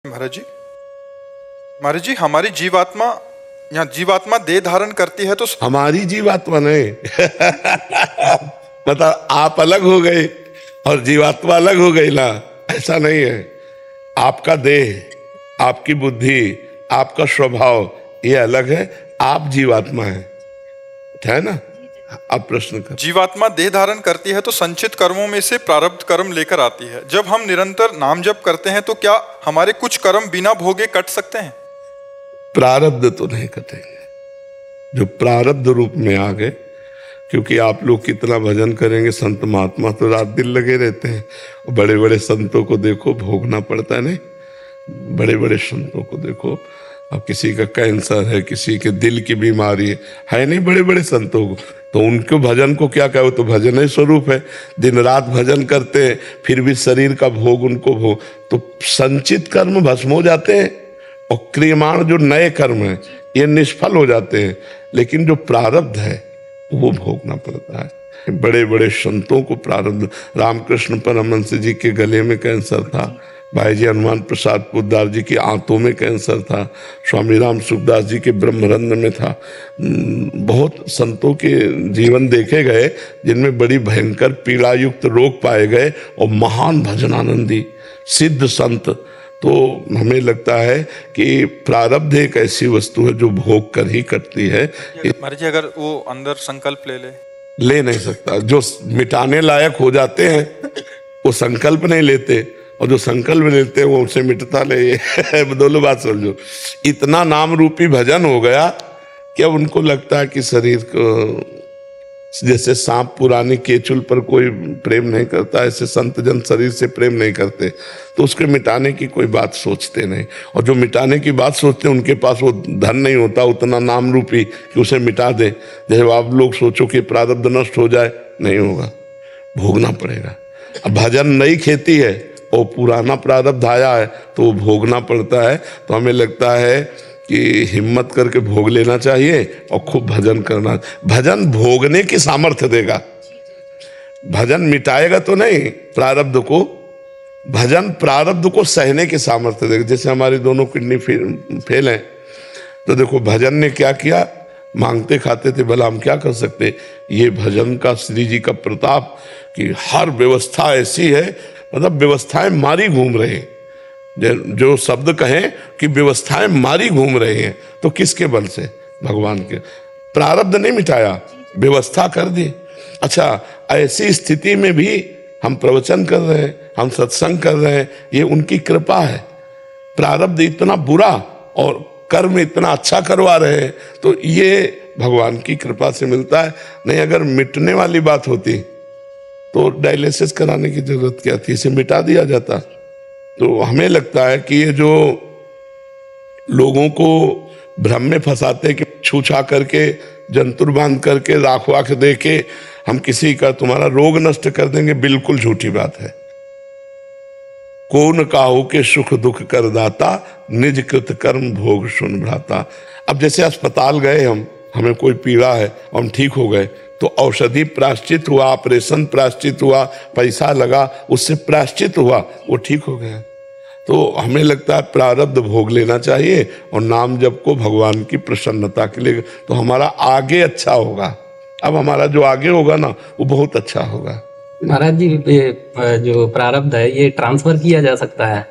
महाराज जी, महाराज जी, हमारी जीवात्मा यहाँ जीवात्मा देह धारण करती है तो हमारी जीवात्मा नहीं मतलब आप अलग हो गए और जीवात्मा अलग हो गई ना, ऐसा नहीं है। आपका देह, आपकी बुद्धि, आपका स्वभाव ये अलग है, आप जीवात्मा है ना। अब प्रश्न कर। जीवात्मा देह धारण करती है तो संचित कर्मों में से प्रारब्ध कर्म लेकर आती है। जब हम निरंतर नाम जप करते हैं तो क्या हमारे कुछ कर्म बिना भोगे कट सकते हैं? प्रारब्ध तो नहीं कटेंगे, जो प्रारब्ध रूप में आ गए। क्योंकि आप लोग कितना भजन करेंगे, संत महात्मा तो रात दिन लगे रहते हैं। बड़े बड़े संतों को देखो, भोगना पड़ता है नहीं। बड़े बड़े संतों को देखो, अब किसी का कैंसर है, किसी के दिल की बीमारी है नहीं, बड़े बड़े संतों को, तो उनको भजन को क्या कहो, तो भजन ही स्वरूप है। दिन रात भजन करते हैं, फिर भी शरीर का भोग उनको भोग, तो संचित कर्म भस्म हो जाते हैं और क्रियमाण जो नए कर्म है ये निष्फल हो जाते हैं। लेकिन जो प्रारब्ध है वो भोगना पड़ता है। बड़े बड़े संतों को प्रारब्ध, रामकृष्ण परमहंस जी के गले में कैंसर था, भाई जी हनुमान प्रसाद पोद्दार जी की आंतों में कैंसर था, स्वामी राम सुखदास जी के ब्रह्मरंध में था। बहुत संतों के जीवन देखे गए जिनमें बड़ी भयंकर पीड़ा युक्त रोग पाए गए और महान भजनानंदी सिद्ध संत। तो हमें लगता है कि प्रारब्ध एक ऐसी वस्तु है जो भोग कर ही कटती है। महाराज जी, अगर वो अंदर संकल्प ले नहीं सकता। जो मिटाने लायक हो जाते हैं वो संकल्प नहीं लेते, और जो संकल्प लेते हैं वो उसे मिटता ले। दोनों बात समझो। इतना नाम रूपी भजन हो गया कि अब उनको लगता है कि शरीर को, जैसे सांप पुरानी केचुल पर कोई प्रेम नहीं करता, ऐसे संत जन शरीर से प्रेम नहीं करते, तो उसके मिटाने की कोई बात सोचते नहीं। और जो मिटाने की बात सोचते हैं उनके पास वो धन नहीं होता उतना नाम रूपी कि उसे मिटा दे। जैसे आप लोग सोचो कि प्रारब्ध नष्ट हो जाए, नहीं होगा, भोगना पड़ेगा। अब भजन नई खेती है और पुराना प्रारब्ध आया है तो वो भोगना पड़ता है। तो हमें लगता है कि हिम्मत करके भोग लेना चाहिए और खूब भजन करना। भजन भोगने की सामर्थ्य देगा, भजन मिटाएगा तो नहीं प्रारब्ध को, भजन प्रारब्ध को सहने की सामर्थ्य देगा। जैसे हमारी दोनों किडनी फेल हैं, तो देखो भजन ने क्या किया, मांगते खाते थे, भला हम क्या कर सकते। ये भजन का श्री जी का प्रताप कि हर व्यवस्था ऐसी है, मतलब व्यवस्थाएं मारी घूम रहे हैं। जो शब्द कहें कि व्यवस्थाएं मारी घूम रहे हैं, तो किसके बल से? भगवान के। प्रारब्ध नहीं मिटाया, व्यवस्था कर दी। अच्छा, ऐसी स्थिति में भी हम प्रवचन कर रहे हैं, हम सत्संग कर रहे हैं, ये उनकी कृपा है। प्रारब्ध इतना बुरा और कर्म इतना अच्छा करवा रहे हैं, तो ये भगवान की कृपा से मिलता है। नहीं अगर मिटने वाली बात होती तो डायलिसिस कराने की जरूरत क्या थी, इसे मिटा दिया जाता। तो हमें लगता है कि ये जो लोगों को भ्रम में फंसाते कि छूछा करके, जंतुर बांध करके, राख वाख दे के हम किसी का तुम्हारा रोग नष्ट कर देंगे, बिल्कुल झूठी बात है। कौन काहू के सुख दुख कर दाता, निज कृत कर्म भोग सुन भ्राता। अब जैसे अस्पताल गए हमें कोई पीड़ा है और हम ठीक हो गए, तो औषधि प्रायश्चित हुआ, ऑपरेशन प्रायश्चित हुआ, पैसा लगा, उससे प्रायश्चित हुआ, वो ठीक हो गया। तो हमें लगता है प्रारब्ध भोग लेना चाहिए और नाम जप को भगवान की प्रसन्नता के लिए, तो हमारा आगे अच्छा होगा। अब हमारा जो आगे होगा ना वो बहुत अच्छा होगा। महाराज जी, जो प्रारब्ध है ये ट्रांसफर किया जा सकता है?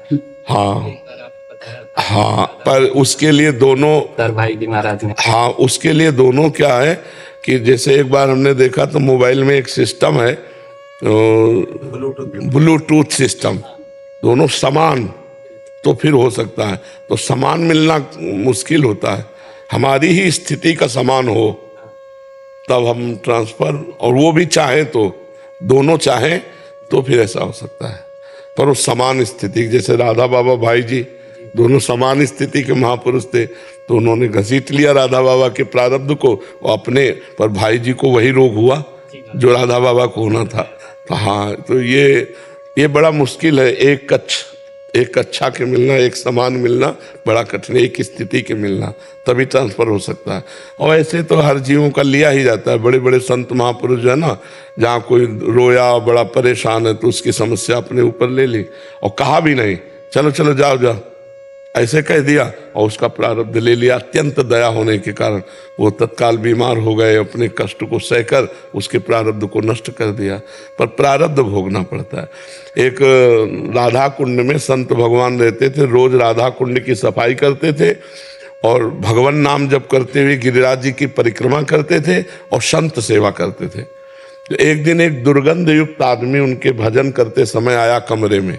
हाँ, पर उसके लिए दोनों सर भाई जी महाराज ने, हाँ, उसके लिए दोनों क्या है कि जैसे एक बार हमने देखा तो मोबाइल में एक सिस्टम है, ब्लूटूथ सिस्टम, दोनों समान, तो फिर हो सकता है। तो समान मिलना मुश्किल होता है, हमारी ही स्थिति का समान हो तब हम ट्रांसफर, और वो भी चाहे तो, दोनों चाहें तो फिर ऐसा हो सकता है। पर वो समान स्थिति, जैसे राधा बाबा भाई जी दोनों समान स्थिति के महापुरुष थे, तो उन्होंने घसीट लिया राधा बाबा के प्रारब्ध को और अपने, पर भाई जी को वही रोग हुआ जो राधा बाबा को होना था। तो हाँ, तो ये बड़ा मुश्किल है। एक अच्छा के मिलना, एक समान मिलना बड़ा कठिन है, एक स्थिति के मिलना, तभी ट्रांसफर हो सकता है। और ऐसे तो हर जीवों का लिया ही जाता है। बड़े बड़े संत महापुरुष जो है ना, जहाँ कोई रोया बड़ा परेशान है तो उसकी समस्या अपने ऊपर ले ली और कहा भी नहीं, चलो चलो जाओ जाओ, ऐसे कह दिया और उसका प्रारब्ध ले लिया। अत्यंत दया होने के कारण वो तत्काल बीमार हो गए, अपने कष्ट को सहकर उसके प्रारब्ध को नष्ट कर दिया। पर प्रारब्ध भोगना पड़ता है। एक राधा कुंड में संत भगवान रहते थे, रोज राधा कुंड की सफाई करते थे और भगवान नाम जप करते हुए गिरिराज जी की परिक्रमा करते थे और संत सेवा करते थे। तो एक दिन एक दुर्गंध युक्त आदमी उनके भजन करते समय आया कमरे में।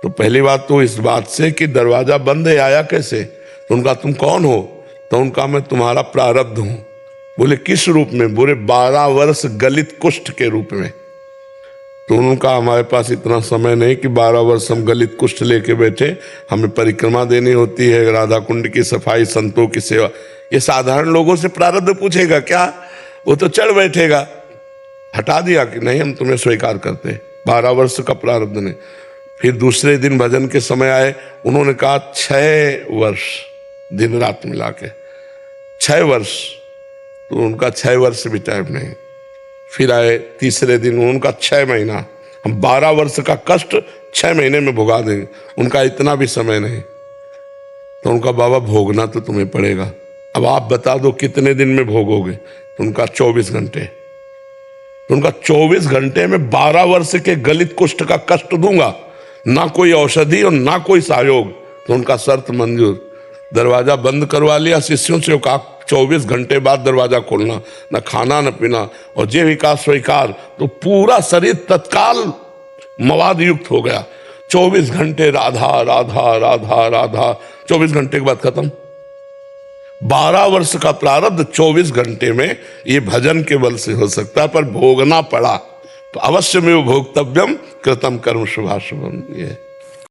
तो पहली बात तो इस बात से कि दरवाजा बंद है, आया कैसे? तो उनका तुम कौन हो? तो उनका मैं तुम्हारा प्रारब्ध हूं। बोले किस रूप में? बोले 12 वर्ष गलित कुष्ठ के रूप में। तो उनका हमारे पास इतना समय नहीं कि 12 वर्ष हम गलित कुष्ठ लेके बैठे, हमें परिक्रमा देनी होती है, राधा कुंड की सफाई, संतों की सेवा। ये साधारण लोगों से प्रारब्ध पूछेगा क्या? वो तो चढ़ बैठेगा। हटा दिया कि नहीं, हम तुम्हें स्वीकार करते, 12 वर्ष का प्रारब्ध नहीं। फिर दूसरे दिन भजन के समय आए, उन्होंने कहा 6 वर्ष दिन रात मिला के 6 वर्ष। तो उनका 6 वर्ष भी टाइम नहीं। फिर आए तीसरे दिन, उनका 6 महीना। हम 12 वर्ष का कष्ट 6 महीने में भुगा देंगे, उनका इतना भी समय नहीं। तो उनका बाबा भोगना तो तुम्हें पड़ेगा, अब आप बता दो कितने दिन में भोगोगे? तो उनका 24 घंटे। तो उनका 24 घंटे में 12 वर्ष के गलित कुष्ठ का कष्ट दूंगा, ना कोई औषधि और ना कोई सहयोग। तो उनका शर्त मंजूर। दरवाजा बंद करवा लिया शिष्यों से, कहा 24 घंटे बाद दरवाजा खोलना, न खाना न पीना, और जे विकास स्वीकार। तो पूरा शरीर तत्काल मवाद युक्त हो गया। 24 घंटे राधा राधा राधा राधा, 24 घंटे के बाद खत्म। 12 वर्ष का प्रारब्ध 24 घंटे में ये भजन के बल से हो सकता है, पर भोगना पड़ा। तो अवश्य में वो भोक्तव्यम कृतम कर्म शुभाशुभम। ये